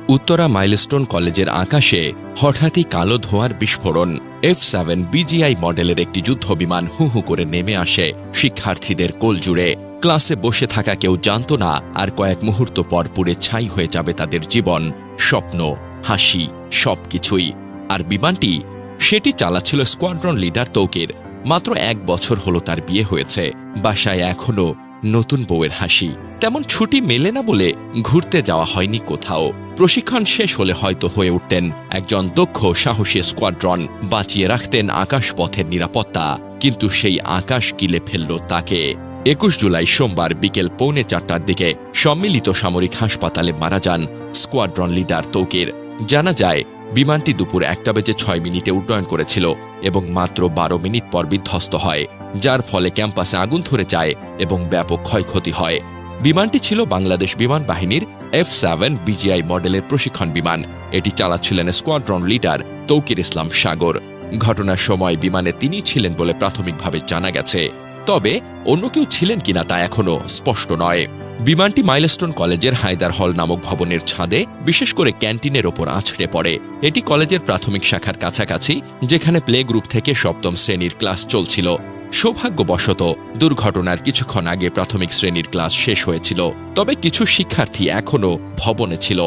Uttara milestone কলেজের আকাশে হঠাৎই কালো ধোঁয়ার বিস্ফোরণ। F-7 BGI মডেলের একটি যুদ্ধবিমান হু হু করে নেমে আসে শিক্ষার্থীদের কোল জুড়ে। ক্লাসে বসে থাকা কেউ জানত না আর কয়েক মুহূর্ত পর পুড়ে ছাই হয়ে যাবে তাদের জীবন, স্বপ্ন, হাসি, সবকিছুই। আর বিমানটি সেটি চালাচ্ছিল স্কোয়াড্রন লিডার তৌকির। মাত্র 1 বছর হলো তার বিয়ে হয়েছে। বাসায় এখনো নতুন বউয়ের হাসি। তেমন ছুটি মেলে না বলে ঘুরতে যাওয়া হয়নি কোথাও। প্রশিক্ষণ শেষ হলে হয়তো হয়ে উঠতেন একজন দক্ষ সাহসী স্কোয়াড্রন, বাঁচিয়ে রাখতেন আকাশপথের নিরাপত্তা। কিন্তু সেই আকাশ কিলে ফেলল তাকে। 21 জুলাই সোমবার বিকেল 3:45টার দিকে সম্মিলিত সামরিক হাসপাতালে মারা যান স্কোয়াড্রন লিডার তৌকির। জানা যায় বিমানটি দুপুর 1:06 উড্ডয়ন করেছিল এবং মাত্র 12 মিনিট পর বিধ্বস্ত হয়, যার ফলে ক্যাম্পাসে আগুন ধরে যায় এবং ব্যাপক ক্ষয়ক্ষতি হয়। বিমানটি ছিল বাংলাদেশ বিমান বাহিনীর F-7 BGI মডেলের প্রশিক্ষণ বিমান। এটি চালাচ্ছিলেন স্কোয়াড্রন লিডার তৌকির ইসলাম সাগর। ঘটনার সময় বিমানে তিনি ছিলেন বলে প্রাথমিকভাবে জানা গেছে, তবে অন্য কেউ ছিলেন কিনা তা এখনও স্পষ্ট নয়। বিমানটি মাইলস্টোন কলেজের হায়দার হল নামক ভবনের ছাদে, বিশেষ করে ক্যান্টিনের ওপর আছড়ে পড়ে। এটি কলেজের প্রাথমিক শাখার কাছাকাছি, যেখানে প্লে গ্রুপ থেকে 7ম শ্রেণীর ক্লাস চলছিল। সৌভাগ্যবশত দুর্ঘটনার কিছুক্ষণ আগে প্রাথমিক শ্রেণীর ক্লাস শেষ হয়েছিল, তবে কিছু শিক্ষার্থী এখনও ভবনে ছিল।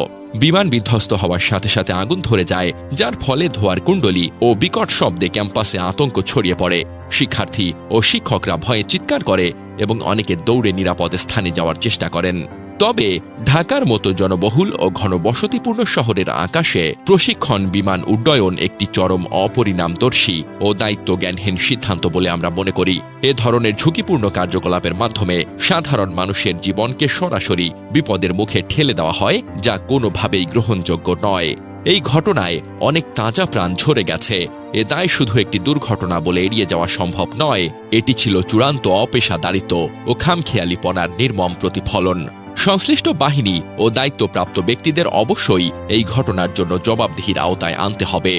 বিমান বিধ্বস্ত হওয়ার সাথে সাথে আগুন ধরে যায়, যার ফলে ধোঁয়ার কুণ্ডলী ও বিকট শব্দে ক্যাম্পাসে আতঙ্ক ছড়িয়ে পড়ে। শিক্ষার্থী ও শিক্ষকরা ভয়ে চিৎকার করে এবং অনেকে দৌড়ে নিরাপদ স্থানে যাওয়ার চেষ্টা করেন। তবে ঢাকার মতো জনবহুল ও ঘনবসতিপূর্ণ শহরের আকাশে প্রশিক্ষণ বিমান উড্ডয়ন একটি চরম অপরিণামদর্শী ও দায়িত্বজ্ঞানহীন সিদ্ধান্ত বলে আমরা মনে করি। এ ধরনের ঝুঁকিপূর্ণ কার্যকলাপের মাধ্যমে সাধারণ মানুষের জীবনকে সরাসরি বিপদের মুখে ঠেলে দেওয়া হয়, যা কোনোভাবেই গ্রহণযোগ্য নয়। এই ঘটনায় অনেক তাজা প্রাণ ঝরে গেছে। এ দায় শুধু একটি দুর্ঘটনা বলে এড়িয়ে যাওয়া সম্ভব নয়, এটি ছিল চূড়ান্ত অপেশাদারিত্ব ও খামখেয়ালিপনার নির্মম প্রতিফলন। সংশ্লিষ্ট বাহিনী ও দায়িত্বপ্রাপ্ত ব্যক্তিদের অবশ্যই এই ঘটনার জন্য জবাবদিহির আওতায় আনতে হবে।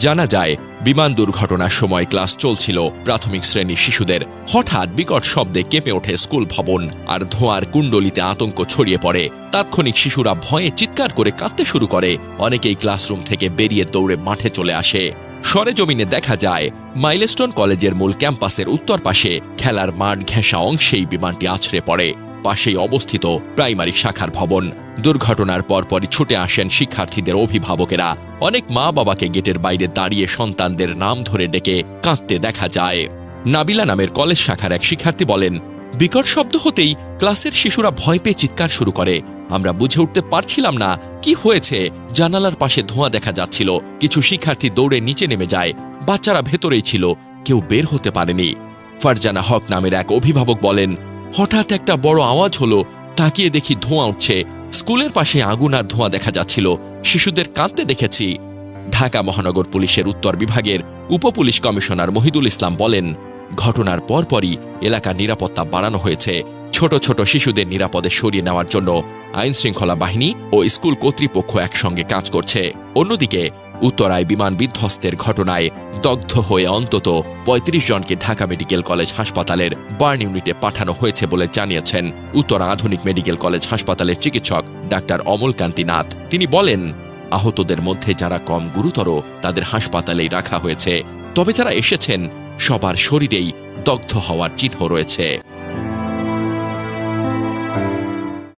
জানা যায় বিমান দুর্ঘটনার সময় ক্লাস চলছিল প্রাথমিক শ্রেণীর শিশুদের। হঠাৎ বিকট শব্দে কেঁপে ওঠে স্কুল ভবন, আর ধোঁয়ার কুণ্ডলিতে আতঙ্ক ছড়িয়ে পড়ে। তাৎক্ষণিক শিশুরা ভয়ে চিৎকার করে কাঁদতে শুরু করে। অনেকেই ক্লাসরুম থেকে বেরিয়ে দৌড়ে মাঠে চলে আসে। সরেজমিনে দেখা যায় মাইলস্টোন কলেজের মূল ক্যাম্পাসের উত্তর পাশে খেলার মাঠ ঘেঁষা অংশেই বিমানটি আছড়ে পড়ে। পাশেই অবস্থিত প্রাইমারি শাখার ভবন। দুর্ঘটনার পরপরই ছুটে আসেন শিক্ষার্থীদের অভিভাবকেরা। অনেক মা বাবাকে গেটের বাইরে দাঁড়িয়ে সন্তানদের নাম ধরে ডেকে কাঁদতে দেখা যায়। নাবিলা নামের কলেজ শাখার এক শিক্ষার্থী বলেন, বিকট শব্দ হতেই ক্লাসের শিশুরা ভয় পেয়ে চিৎকার শুরু করে। আমরা বুঝে উঠতে পারছিলাম না কি হয়েছে। জানালার পাশে ধোঁয়া দেখা যাচ্ছিল। কিছু শিক্ষার্থী দৌড়ে নিচে নেমে যায়। বাচ্চারা ভেতরেই ছিল, কেউ বের হতে পারেনি। ফারজানা হক নামের এক অভিভাবক বলেন, হঠাৎ একটা বড় আওয়াজ হলো, তাকিয়ে দেখি ধোঁয়া উঠছে। স্কুলের পাশে আগুন আর ধোঁয়া দেখা যাচ্ছিল। শিশুদের কাঁদতে দেখেছি। ঢাকা মহানগর পুলিশের উত্তর বিভাগের উপপুলিশ কমিশনার মহিদুল ইসলাম বলেন, ঘটনার পরপরই এলাকার নিরাপত্তা বাড়ানো হয়েছে। ছোট ছোট শিশুদের নিরাপদে সরিয়ে নেওয়ার জন্য আইনশৃঙ্খলা বাহিনী ও স্কুল কর্তৃপক্ষ একসঙ্গে কাজ করছে। অন্যদিকে উত্তরায় বিমান বিধ্বস্তের ঘটনায় দগ্ধ হয়ে অন্তত ৩৫ জনকে ঢাকা মেডিকেল কলেজ হাসপাতালের বার্ন ইউনিটে পাঠানো হয়েছে বলে জানিয়েছেন উত্তরা আধুনিক মেডিকেল কলেজ হাসপাতালের চিকিৎসক ডাক্তার অমলকান্তি নাথ। তিনি বলেন, আহতদের মধ্যে যারা কম গুরুতর তাদের হাসপাতালেই রাখা হয়েছে, তবে যারা এসেছেন সবার শরীরেই দগ্ধ হওয়ার চিহ্ন রয়েছে।